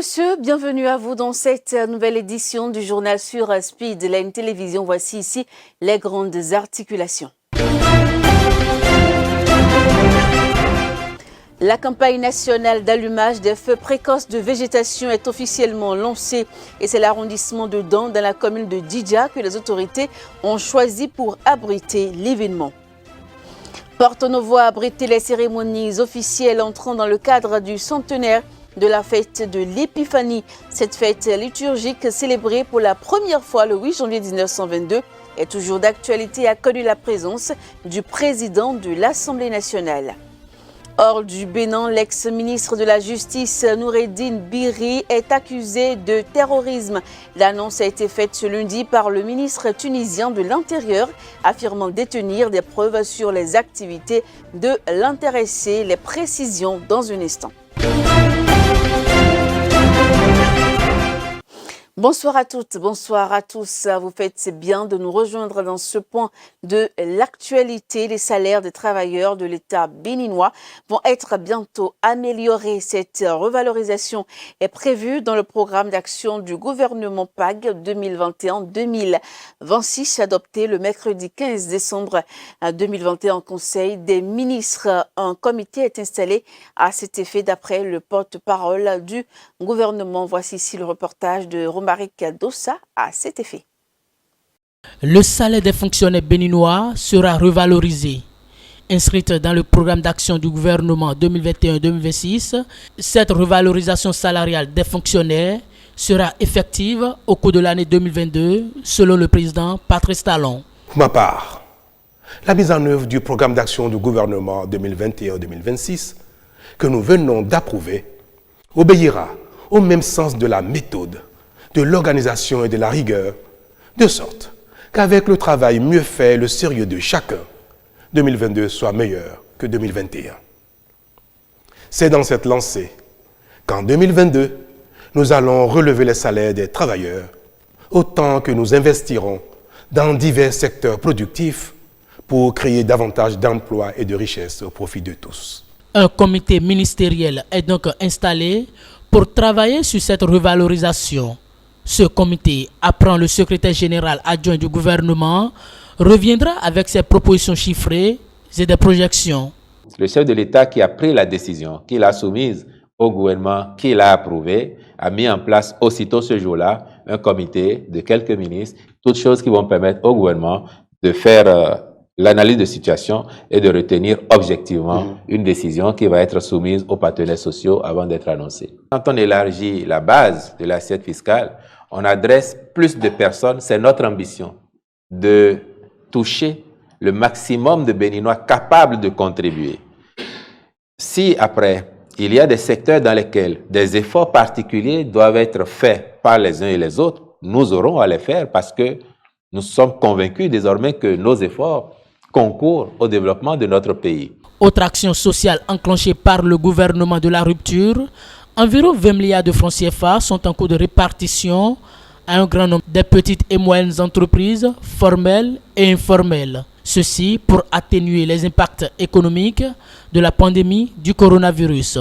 monsieur, bienvenue à vous dans cette nouvelle édition du journal sur Speedline Télévision. Voici ici les grandes articulations. La campagne nationale d'allumage des feux précoces de végétation est officiellement lancée et c'est l'arrondissement de Dan, dans la commune de Didja, que les autorités ont choisi pour abriter l'événement. Porto Novo a abrité les cérémonies officielles entrant dans le cadre du centenaire de la fête de l'Épiphanie. Cette fête liturgique célébrée pour la première fois le 8 janvier 1922 est toujours d'actualité et a connu la présence du président de l'Assemblée nationale. Hors du Bénin, l'ex-ministre de la Justice Noureddine Biri est accusé de terrorisme. L'annonce a été faite ce lundi par le ministre tunisien de l'Intérieur, affirmant détenir des preuves sur les activités de l'intéressé. Les précisions dans un instant. Bonsoir à toutes, bonsoir à tous. Vous faites bien de nous rejoindre dans ce point de l'actualité. Les salaires des travailleurs de l'État béninois vont être bientôt améliorés. Cette revalorisation est prévue dans le programme d'action du gouvernement PAG 2021-2026 adopté le mercredi 15 décembre 2021 en Conseil des ministres. Un comité est installé à cet effet d'après le porte-parole du gouvernement. Voici ici le reportage de Romaric Dossa à cet effet. Le salaire des fonctionnaires béninois sera revalorisé. Inscrite dans le programme d'action du gouvernement 2021-2026, cette revalorisation salariale des fonctionnaires sera effective au cours de l'année 2022, selon le président Patrice Talon. Pour ma part, la mise en œuvre du programme d'action du gouvernement 2021-2026 que nous venons d'approuver obéira au même sens de la méthode, de l'organisation et de la rigueur, de sorte qu'avec le travail mieux fait et le sérieux de chacun, 2022 soit meilleur que 2021. C'est dans cette lancée qu'en 2022, nous allons relever les salaires des travailleurs, autant que nous investirons dans divers secteurs productifs pour créer davantage d'emplois et de richesses au profit de tous. Un comité ministériel est donc installé pour travailler sur cette revalorisation. Ce comité, apprend le secrétaire général adjoint du gouvernement, reviendra avec ses propositions chiffrées et des projections. Le chef de l'État qui a pris la décision, qui l'a soumise au gouvernement, qui l'a approuvée, a mis en place aussitôt ce jour-là un comité de quelques ministres, toutes choses qui vont permettre au gouvernement de faire l'analyse de situation et de retenir objectivement une décision qui va être soumise aux partenaires sociaux avant d'être annoncée. Quand on élargit la base de l'assiette fiscale, on adresse plus de personnes, c'est notre ambition de toucher le maximum de Béninois capables de contribuer. Si après, il y a des secteurs dans lesquels des efforts particuliers doivent être faits par les uns et les autres, nous aurons à les faire parce que nous sommes convaincus désormais que nos efforts concourent au développement de notre pays. Autre action sociale enclenchée par le gouvernement de la rupture, environ 20 milliards de francs CFA sont en cours de répartition à un grand nombre de petites et moyennes entreprises formelles et informelles. Ceci pour atténuer les impacts économiques de la pandémie du coronavirus.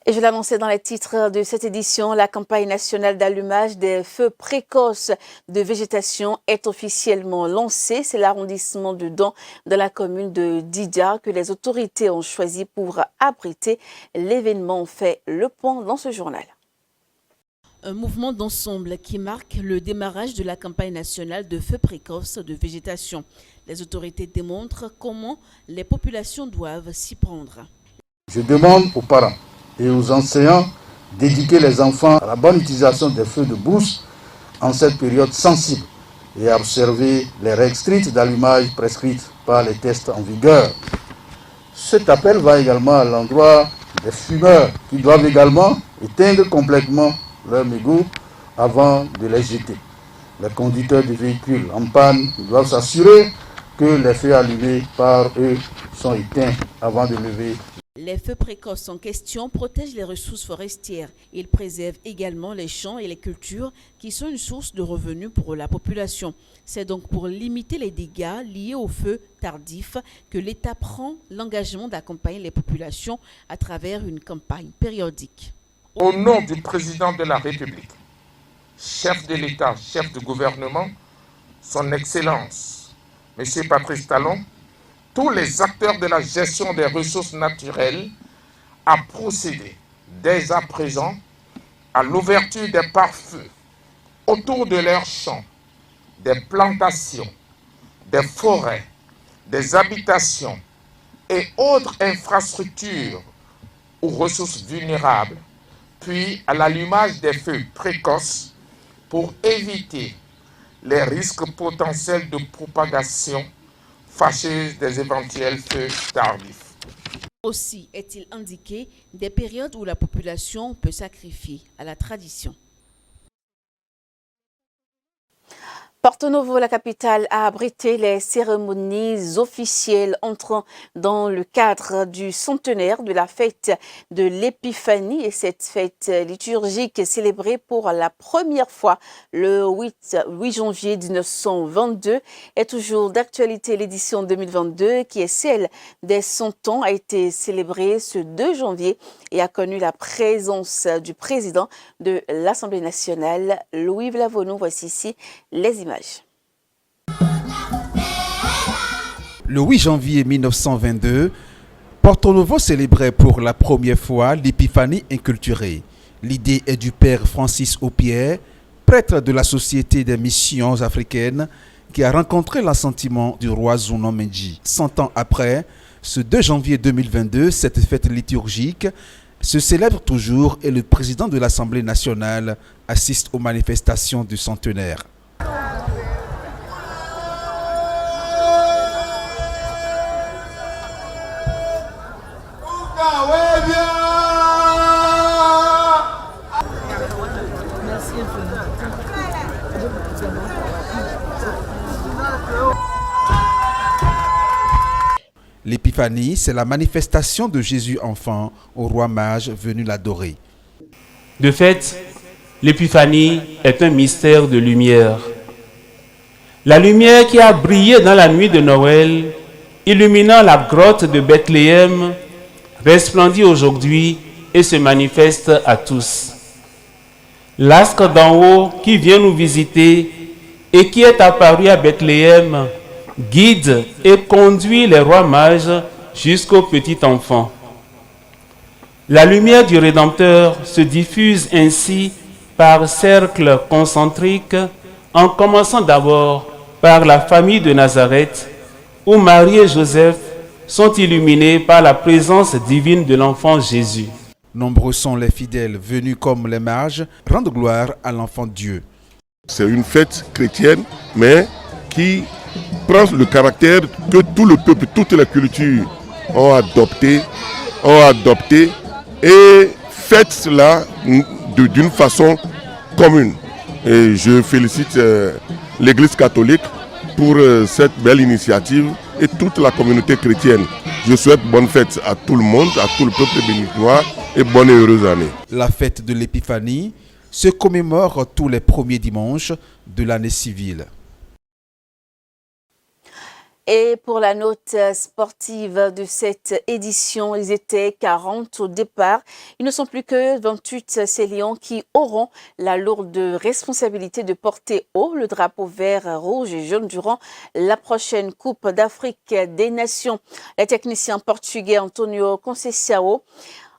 Et je l'annonçais dans les titres de cette édition, la campagne nationale d'allumage des feux précoces de végétation est officiellement lancée. C'est l'arrondissement de Dan, dans la commune de Didja, que les autorités ont choisi pour abriter l'événement. On fait le point dans ce journal. Un mouvement d'ensemble qui marque le démarrage de la campagne nationale de feux précoces de végétation. Les autorités démontrent comment les populations doivent s'y prendre. Je demande aux parents et aux enseignants d'éduquer les enfants à la bonne utilisation des feux de brousse en cette période sensible et à observer les règles strictes d'allumage prescrites par les tests en vigueur. Cet appel va également à l'endroit des fumeurs qui doivent également éteindre complètement leurs mégots avant de les jeter. Les conducteurs de véhicules en panne doivent s'assurer que les feux allumés par eux sont éteints avant de lever. Les feux précoces en question protègent les ressources forestières. Ils préservent également les champs et les cultures qui sont une source de revenus pour la population. C'est donc pour limiter les dégâts liés aux feux tardifs que l'État prend l'engagement d'accompagner les populations à travers une campagne périodique. Au nom du président de la République, chef de l'État, chef de gouvernement, son Excellence, M. Patrice Talon, tous les acteurs de la gestion des ressources naturelles, à procéder dès à présent à l'ouverture des pare-feux autour de leurs champs, des plantations, des forêts, des habitations et autres infrastructures ou ressources vulnérables, puis à l'allumage des feux précoces pour éviter les risques potentiels de propagation fâcheuse des éventuels feux tardifs. Aussi est-il indiqué des périodes où la population peut sacrifier à la tradition. Porto Novo, la capitale, a abrité les cérémonies officielles entrant dans le cadre du centenaire de la fête de l'Épiphanie. Et cette fête liturgique est célébrée pour la première fois le 8 janvier 1922 est toujours d'actualité. L'édition 2022, qui est celle des 100 ans, a été célébrée ce 2 janvier et a connu la présence du président de l'Assemblée nationale, Louis Vlavono. Voici ici les images. Le 8 janvier 1922, Porto Novo célébrait pour la première fois l'Épiphanie inculturée. L'idée est du père Francis Opierre, prêtre de la Société des missions africaines, qui a rencontré l'assentiment du roi Zounon Menji. 100 ans après, ce 2 janvier 2022, cette fête liturgique se célèbre toujours et le président de l'Assemblée nationale assiste aux manifestations du centenaire. L'épiphanie, c'est la manifestation de Jésus enfant au roi mage venu l'adorer. De fait, l'épiphanie est un mystère de lumière. La lumière qui a brillé dans la nuit de Noël, illuminant la grotte de Bethléem, resplendit aujourd'hui et se manifeste à tous. L'astre d'en haut qui vient nous visiter et qui est apparu à Bethléem guide et conduit les rois mages jusqu'au petit enfant. La lumière du Rédempteur se diffuse ainsi par cercles concentriques, en commençant d'abord par la famille de Nazareth, où Marie et Joseph sont illuminés par la présence divine de l'enfant Jésus. Nombreux sont les fidèles venus comme les mages rendre gloire à l'enfant Dieu. C'est une fête chrétienne, mais qui prend le caractère que tout le peuple, toutes les cultures ont adopté et fête cela d'une façon commune. Et je félicite l'Église catholique pour cette belle initiative et toute la communauté chrétienne. Je souhaite bonne fête à tout le monde, à tout le peuple béninois et bonne et heureuse année. La fête de l'Épiphanie se commémore tous les premiers dimanches de l'année civile. Et pour la note sportive de cette édition, ils étaient 40 au départ. Ils ne sont plus que 28, ces Lions qui auront la lourde responsabilité de porter haut le drapeau vert, rouge et jaune durant la prochaine Coupe d'Afrique des Nations. Le technicien portugais Antonio Conceição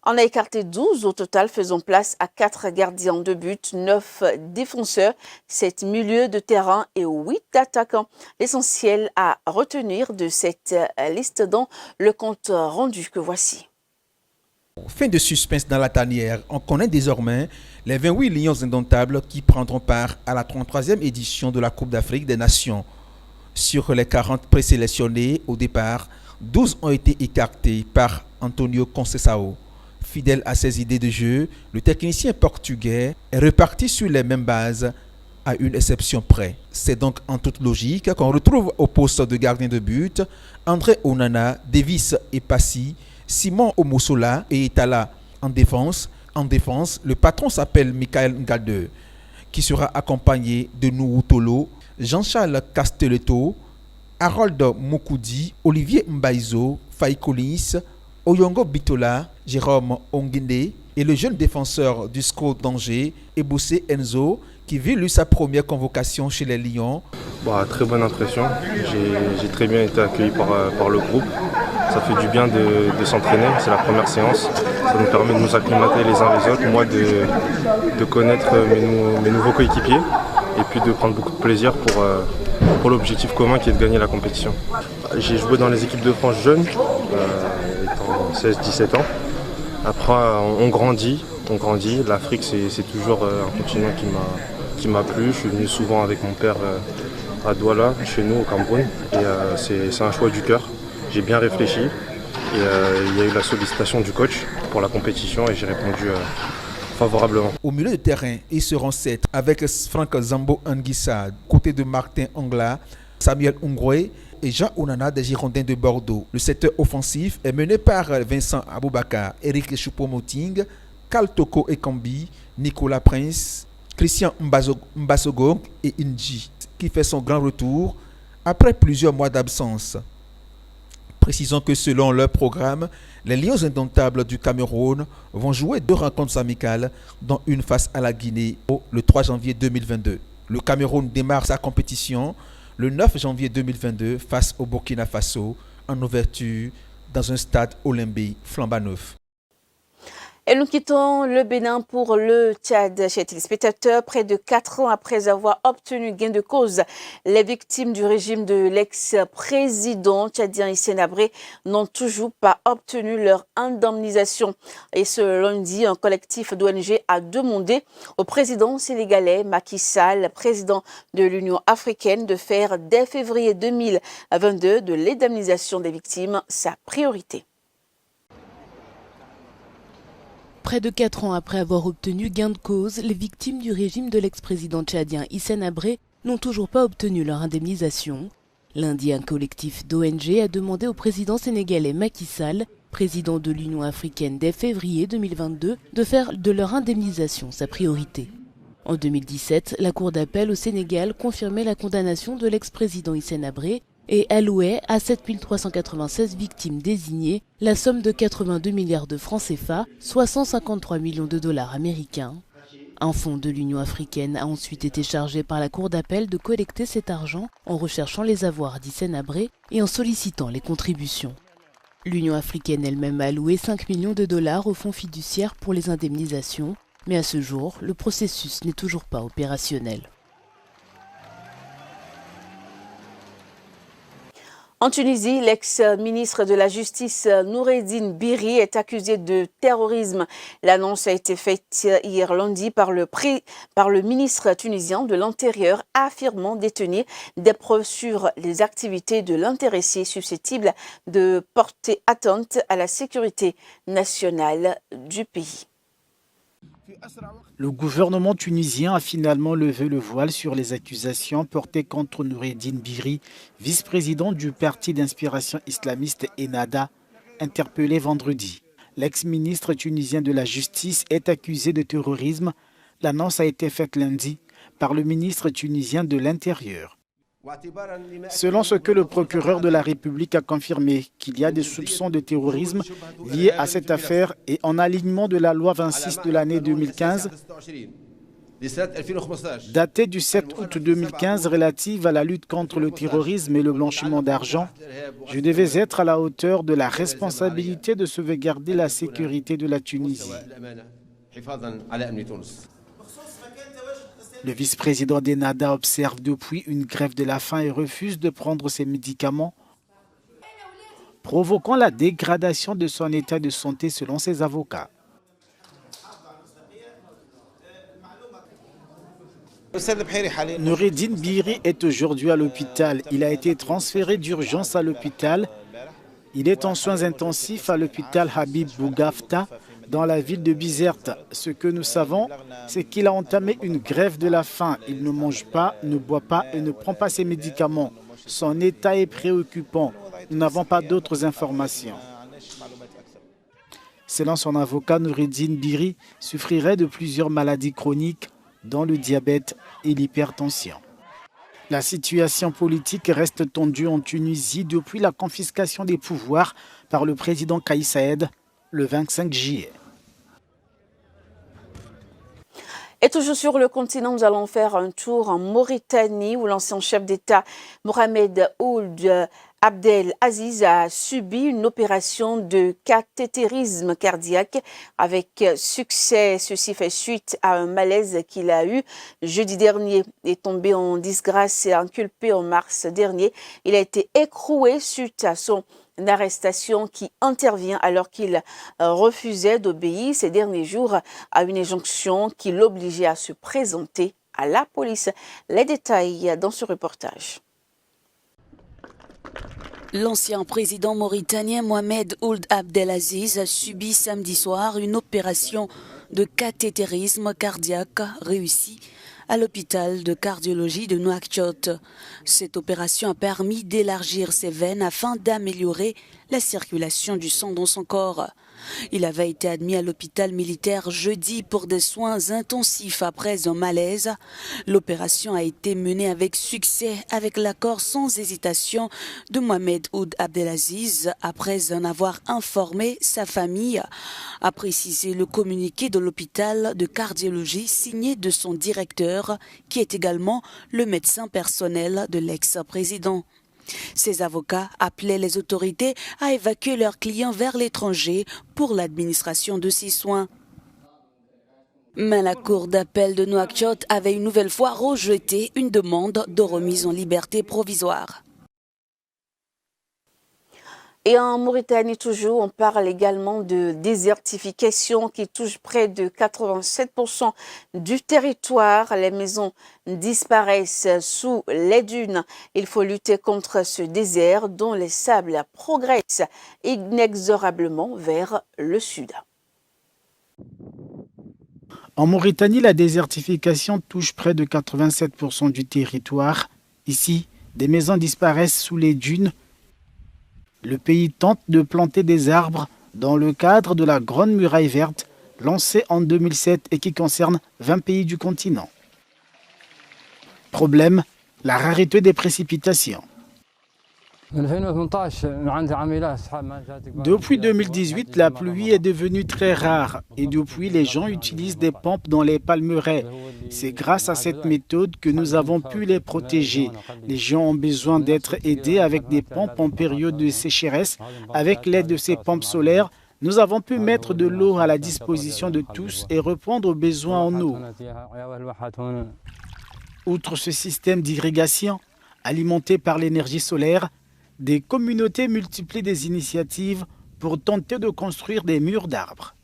en a écarté 12 au total, faisant place à 4 gardiens de but, 9 défenseurs, 7 milieux de terrain et 8 attaquants. L'essentiel à retenir de cette liste dans le compte rendu que voici. Fin de suspense dans la tanière, on connaît désormais les 28 Lions indomptables qui prendront part à la 33e édition de la Coupe d'Afrique des Nations. Sur les 40 présélectionnés au départ, 12 ont été écartés par Antonio Conceição. Fidèle à ses idées de jeu, le technicien portugais est reparti sur les mêmes bases, à une exception près. C'est donc en toute logique qu'on retrouve au poste de gardien de but André Onana, Davis et Passy, Simon Omosola et Itala. En défense, le patron s'appelle Michael Ngalde, qui sera accompagné de Nouroutolo, Jean-Charles Castelletto, Harold Mokoudi, Olivier Mbaizo, Faye Collins, Oyongo Bitola, Jérôme Ongende, et le jeune défenseur du SCO d'Angers, Eboussé Enzo, qui vit lui sa première convocation chez les Lions. Très bonne impression, j'ai très bien été accueilli par le groupe. Ça fait du bien de s'entraîner, c'est la première séance. Ça nous permet de nous acclimater les uns les autres, moi de connaître mes nouveaux coéquipiers et puis de prendre beaucoup de plaisir pour l'objectif commun qui est de gagner la compétition. J'ai joué dans les équipes de France jeunes, étant 16-17 ans. Après on grandit. L'Afrique c'est toujours un continent qui m'a plu. Je suis venu souvent avec mon père à Douala, chez nous au Cameroun. Et c'est un choix du cœur. J'ai bien réfléchi. Et il y a eu la sollicitation du coach pour la compétition et j'ai répondu favorablement. Au milieu de terrain, ils seront 7 avec Franck Zambo Anguissa, côté de Martin Angla, Samuel Ungwe et Jean Ounana des Girondins de Bordeaux. Le secteur offensif est mené par Vincent Aboubakar, Eric Choupo-Moting, Karl Toko Ekambi, Nicolas Prince, Christian Mbasogo et Inji, qui fait son grand retour après plusieurs mois d'absence. Précisons que selon leur programme, les Lions indomptables du Cameroun vont jouer 2 rencontres amicales, dont une face à la Guinée le 3 janvier 2022. Le Cameroun démarre sa compétition le 9 janvier 2022 face au Burkina Faso en ouverture dans un stade Olembe flambant neuf. Et nous quittons le Bénin pour le Tchad. Chers téléspectateurs, près de 4 ans après avoir obtenu gain de cause, les victimes du régime de l'ex-président tchadien Hissène Habré n'ont toujours pas obtenu leur indemnisation. Et ce lundi, un collectif d'ONG a demandé au président sénégalais Macky Sall, président de l'Union africaine, de faire dès février 2022 de l'indemnisation des victimes sa priorité. Près de 4 ans après avoir obtenu gain de cause, les victimes du régime de l'ex-président tchadien Hissène Habré n'ont toujours pas obtenu leur indemnisation. Lundi, un collectif d'ONG a demandé au président sénégalais Macky Sall, président de l'Union africaine dès février 2022, de faire de leur indemnisation sa priorité. En 2017, la Cour d'appel au Sénégal confirmait la condamnation de l'ex-président Hissène Habré et allouait à 7396 victimes désignées la somme de 82 milliards de francs CFA, soit 153 millions de dollars américains. Un fonds de l'Union africaine a ensuite été chargé par la Cour d'appel de collecter cet argent en recherchant les avoirs d'Hissène Habré et en sollicitant les contributions. L'Union africaine elle-même a alloué 5 millions de dollars au fonds fiduciaire pour les indemnisations, mais à ce jour, le processus n'est toujours pas opérationnel. En Tunisie, l'ex-ministre de la Justice Noureddine Bihri est accusé de terrorisme. L'annonce a été faite hier lundi par le ministre tunisien de l'Intérieur, affirmant détenir des preuves sur les activités de l'intéressé susceptibles de porter atteinte à la sécurité nationale du pays. Le gouvernement tunisien a finalement levé le voile sur les accusations portées contre Noureddine Bihri, vice-président du parti d'inspiration islamiste Ennahda, interpellé vendredi. L'ex-ministre tunisien de la Justice est accusé de terrorisme. L'annonce a été faite lundi par le ministre tunisien de l'Intérieur. Selon ce que le procureur de la République a confirmé, qu'il y a des soupçons de terrorisme liés à cette affaire et en alignement de la loi 26 de l'année 2015, datée du 7 août 2015 relative à la lutte contre le terrorisme et le blanchiment d'argent, je devais être à la hauteur de la responsabilité de sauvegarder la sécurité de la Tunisie. Le vice-président d'Ennahda observe depuis une grève de la faim et refuse de prendre ses médicaments, provoquant la dégradation de son état de santé selon ses avocats. Noureddine Bihri est aujourd'hui à l'hôpital. Il a été transféré d'urgence à l'hôpital. Il est en soins intensifs à l'hôpital Habib Bougafta, dans la ville de Bizerte. Ce que nous savons, c'est qu'il a entamé une grève de la faim. Il ne mange pas, ne boit pas et ne prend pas ses médicaments. Son état est préoccupant. Nous n'avons pas d'autres informations. Selon son avocat, Noureddine Bihri souffrirait de plusieurs maladies chroniques, dont le diabète et l'hypertension. La situation politique reste tendue en Tunisie depuis la confiscation des pouvoirs par le président Kais Saied le 25 juillet. toujours sur le continent, nous allons faire un tour en Mauritanie où l'ancien chef d'État Mohamed Ould Abdel Aziz a subi une opération de cathétérisme cardiaque avec succès. Ceci fait suite à un malaise qu'il a eu jeudi dernier. Il est tombé en disgrâce et inculpé en mars dernier. Il a été écroué suite à son arrestation qui intervient alors qu'il refusait d'obéir ces derniers jours à une injonction qui l'obligeait à se présenter à la police. Les détails dans ce reportage. L'ancien président mauritanien Mohamed Ould Abdel Aziz a subi samedi soir une opération de cathétérisme cardiaque réussie à l'hôpital de cardiologie de Nouakchott. Cette opération a permis d'élargir ses veines afin d'améliorer la circulation du sang dans son corps. Il avait été admis à l'hôpital militaire jeudi pour des soins intensifs après un malaise. L'opération a été menée avec succès avec l'accord sans hésitation de Mohamed Ould Abdel Aziz après en avoir informé sa famille, a précisé le communiqué de l'hôpital de cardiologie signé de son directeur qui est également le médecin personnel de l'ex-président. Ses avocats appelaient les autorités à évacuer leurs clients vers l'étranger pour l'administration de ces soins. Mais la cour d'appel de Nouakchott avait une nouvelle fois rejeté une demande de remise en liberté provisoire. Et en Mauritanie toujours, on parle également de désertification qui touche près de 87% du territoire. Les maisons disparaissent sous les dunes. Il faut lutter contre ce désert dont les sables progressent inexorablement vers le sud. En Mauritanie, la désertification touche près de 87% du territoire. Ici, des maisons disparaissent sous les dunes. Le pays tente de planter des arbres dans le cadre de la Grande Muraille Verte, lancée en 2007 et qui concerne 20 pays du continent. Problème, la rareté des précipitations. Depuis 2018, la pluie est devenue très rare et depuis, les gens utilisent des pompes dans les palmeraies. C'est grâce à cette méthode que nous avons pu les protéger. Les gens ont besoin d'être aidés avec des pompes en période de sécheresse. Avec l'aide de ces pompes solaires, nous avons pu mettre de l'eau à la disposition de tous et répondre aux besoins en eau. Outre ce système d'irrigation, alimenté par l'énergie solaire, des communautés multiplient des initiatives pour tenter de construire des murs d'arbres.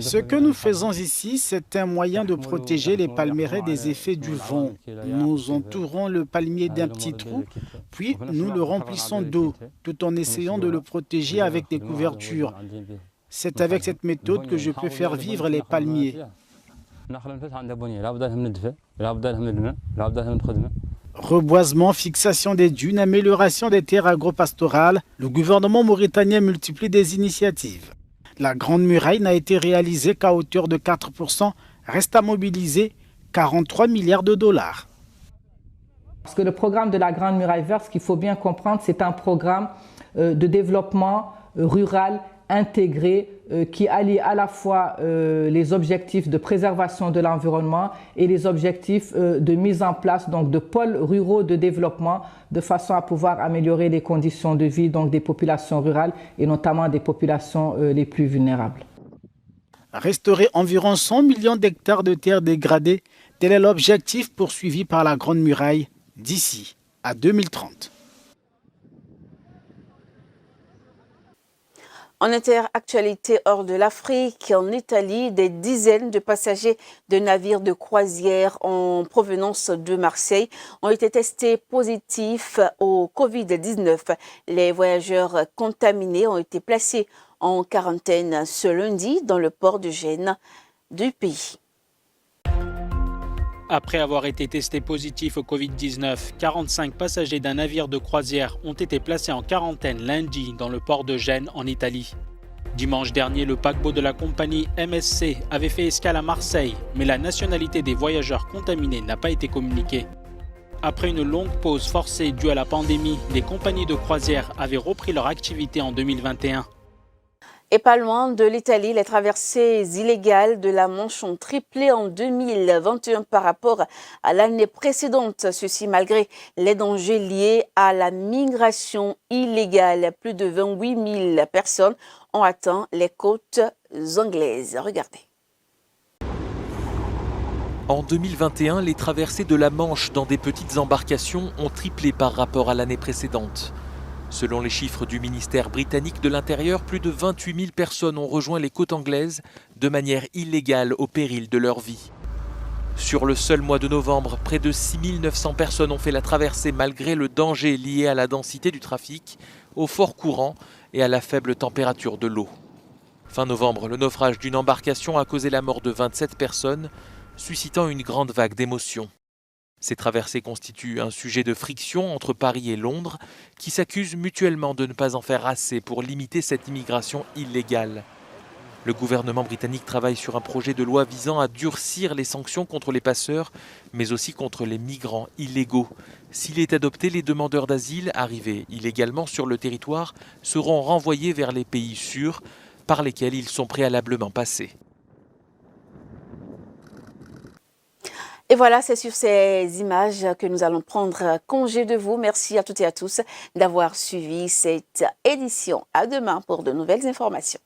Ce que nous faisons ici, c'est un moyen de protéger les palmeraies des effets du vent. Nous entourons le palmier d'un petit trou, puis nous le remplissons d'eau, tout en essayant de le protéger avec des couvertures. C'est avec cette méthode que je peux faire vivre les palmiers. Reboisement, fixation des dunes, amélioration des terres agropastorales, le gouvernement mauritanien multiplie des initiatives. La Grande Muraille n'a été réalisée qu'à hauteur de 4%, reste à mobiliser 43 milliards de dollars. Parce que le programme de la Grande Muraille Verte, ce qu'il faut bien comprendre, c'est un programme de développement rural intégré qui allie à la fois les objectifs de préservation de l'environnement et les objectifs de mise en place donc, de pôles ruraux de développement de façon à pouvoir améliorer les conditions de vie donc, des populations rurales et notamment des populations les plus vulnérables. Restaurer environ 100 millions d'hectares de terres dégradées, tel est l'objectif poursuivi par la Grande Muraille d'ici à 2030. En interactualité hors de l'Afrique, en Italie, des dizaines de passagers de navires de croisière en provenance de Marseille ont été testés positifs au Covid-19. Les voyageurs contaminés ont été placés en quarantaine ce lundi dans le port de Gênes du pays. Après avoir été testés positifs au Covid-19, 45 passagers d'un navire de croisière ont été placés en quarantaine lundi dans le port de Gênes en Italie. Dimanche dernier, le paquebot de la compagnie MSC avait fait escale à Marseille, mais la nationalité des voyageurs contaminés n'a pas été communiquée. Après une longue pause forcée due à la pandémie, les compagnies de croisière avaient repris leur activité en 2021. Et pas loin de l'Italie, les traversées illégales de la Manche ont triplé en 2021 par rapport à l'année précédente. Ceci malgré les dangers liés à la migration illégale. Plus de 28 000 personnes ont atteint les côtes anglaises. Regardez. En 2021, les traversées de la Manche dans des petites embarcations ont triplé par rapport à l'année précédente. Selon les chiffres du ministère britannique de l'Intérieur, plus de 28 000 personnes ont rejoint les côtes anglaises de manière illégale au péril de leur vie. Sur le seul mois de novembre, près de 6 900 personnes ont fait la traversée malgré le danger lié à la densité du trafic, au fort courant et à la faible température de l'eau. Fin novembre, le naufrage d'une embarcation a causé la mort de 27 personnes, suscitant une grande vague d'émotions. Ces traversées constituent un sujet de friction entre Paris et Londres, qui s'accusent mutuellement de ne pas en faire assez pour limiter cette immigration illégale. Le gouvernement britannique travaille sur un projet de loi visant à durcir les sanctions contre les passeurs, mais aussi contre les migrants illégaux. S'il est adopté, les demandeurs d'asile arrivés illégalement sur le territoire seront renvoyés vers les pays sûrs par lesquels ils sont préalablement passés. Et voilà, c'est sur ces images que nous allons prendre congé de vous. Merci à toutes et à tous d'avoir suivi cette édition. À demain pour de nouvelles informations.